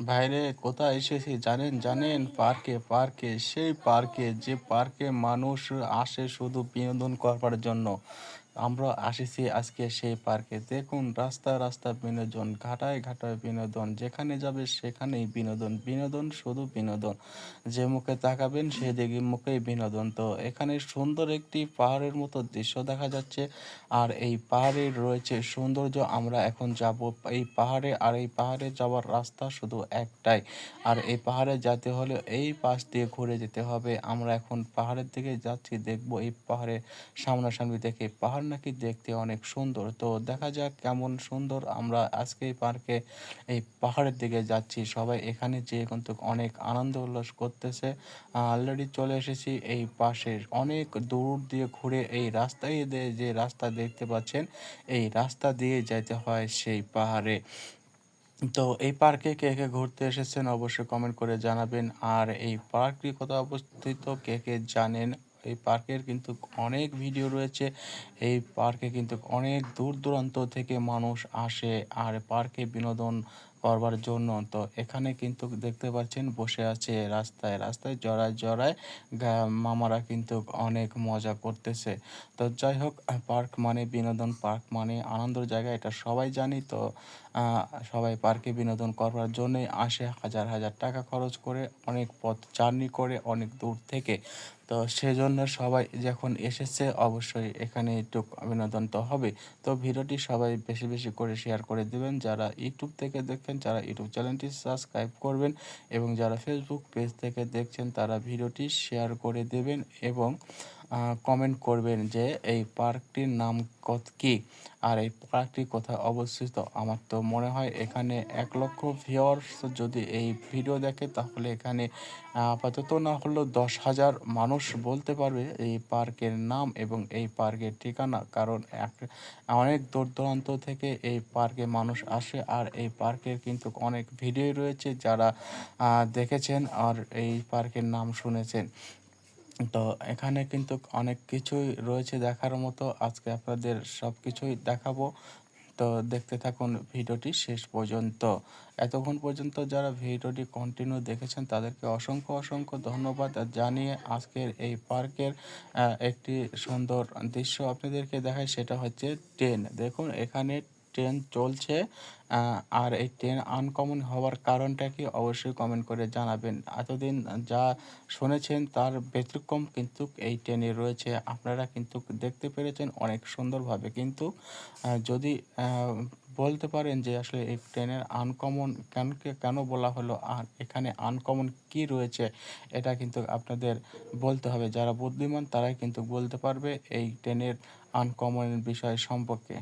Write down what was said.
বাইরে কোথায় এসেছি জানেন? জানেন? পার্কে, সেই পার্কে যে পার্কে মানুষ আসে শুধু বিনোদন করবার জন্য। আমরা এসেছি আজকে সেই পার্কে। দেখুন রাস্তা বিনোদন, ঘাটায় বিনোদন। যেখানে যাবে সেখানেই বিনোদন। বিনোদন শুধু বিনোদন। যে মুখে তাকাবেন সেদিকে মুখেই বিনোদন। তো এখানে সুন্দর একটি পাহাড়ের মতো দৃশ্য দেখা যাচ্ছে। আর এই পাহাড়ের রয়েছে সৌন্দর্য। আমরা এখন যাব এই পাহাড়ে, আর এই পাহাড়ে যাওয়ার রাস্তা শুধু একটাই। আর এই পাহাড়ে যেতে হলে এই পাশ দিয়ে ঘুরে যেতে হবে। আমরা এখন পাহাড়ের দিকে যাচ্ছি, দেখবো এই পাহাড়ে সামনাসামনি দেখে পাহাড় নাকি দেখতে অনেক সুন্দর। তো দেখা যাক কেমন সুন্দর। আমরা আজকে এই পার্কে এই পাহাড়ের দিকে যাচ্ছি। সবাই এখানে যেয়ে কিন্তু অনেক আনন্দ উল্লাস করতেছে। অলরেডি চলে এসেছি এই পাশের অনেক দূর দিয়ে ঘুরে এই রাস্তায় দিয়ে, যে রাস্তা দেখতে পাচ্ছেন এই রাস্তা দিয়ে যাইতে হয় সেই পাহাড়ে। তো এই পার্কে কে কে ঘুরতে এসেছেন অবশ্যই কমেন্ট করে জানাবেন। আর এই পার্কটি কোথায় অবস্থিত কে কে জানেন? এই পার্কের কিন্তু অনেক ভিডিও রয়েছে। এই পার্কে কিন্তু অনেক দূর দূরান্ত থেকে মানুষ আসে আর পার্কে বিনোদন করবার জন্য। তো এখানে কিন্তু দেখতে পাচ্ছেন বসে আছে রাস্তায় জড়ায় মামারা কিন্তু অনেক মজা করতেছে। তো যাই হোক, পার্ক মানে বিনোদন, পার্ক মানে আনন্দের জায়গা, এটা সবাই জানি। তো আহ, সবাই পার্কে বিনোদন করবার জন্যই আসে হাজার হাজার টাকা খরচ করে, অনেক পথ জার্নি করে অনেক দূর থেকে। তো সেজন্য সবাই যখন এসেছে অবশ্যই এখানে একটু বিনোদন তো হবে। তো ভিডিওটি সবাই বেশি বেশি করে শেয়ার করে দেবেন। যারা ইউটিউব থেকে দেখছেন যারা ইউটিউব চ্যানেলটি সাবস্ক্রাইব করবেন, এবং যারা ফেসবুক পেজ থেকে দেখছেন তারা ভিডিওটি শেয়ার করে দেবেন, এবং কমেন্ট করবেন যে এই পার্কটির নাম কী, আর এই পার্কটি কোথায় অবস্থিত। আমার তো মনে হয় এখানে 1 লক্ষ ভিউয়ার্স যদি এই ভিডিও দেখে তাহলে এখানে আপাতত না হলেও 10,000 মানুষ বলতে পারবে এই পার্কের নাম এবং এই পার্কের ঠিকানা। কারণ অনেক দূর দূরান্ত থেকে এই পার্কে মানুষ আসে, আর এই পার্কের কিন্তু অনেক ভিডিও রয়েছে যারা দেখেছেন আর এই পার্কের নাম শুনেছেন। তো এখানে কিন্তু অনেক কিছুই রয়েছে দেখার মতো। আজকে আপনাদের সব কিছুই দেখাবো। তো দেখতে থাকুন ভিডিওটি শেষ পর্যন্ত। এতক্ষণ পর্যন্ত যারা ভিডিওটি কন্টিনিউ দেখেছেন তাদেরকে অসংখ্য ধন্যবাদ জানিয়ে আজকের এই পার্কের একটি সুন্দর দৃশ্য আপনাদেরকে দেখায়, সেটা হচ্ছে ট্রেন। দেখুন এখানে ট্রেন চলছে। আর এই ট্রেন আনকমন হওয়ার কারণটা কি অবশ্যই কমেন্ট করে জানাবেন। এতদিন যা শুনেছেন তার ব্যতিক্রম কিন্তু এই ট্রেনে রয়েছে। আপনারা কিন্তু দেখতে পেরেছেন অনেক সুন্দরভাবে। কিন্তু যদি বলতে পারেন যে আসলে এই ট্রেনের আনকমন কেন বলা হলো, আর এখানে আনকমন কি রয়েছে, এটা কিন্তু আপনাদের বলতে হবে। যারা বুদ্ধিমান তারাই কিন্তু বলতে পারবে এই ট্রেনের আনকমন বিষয় সম্পর্কে।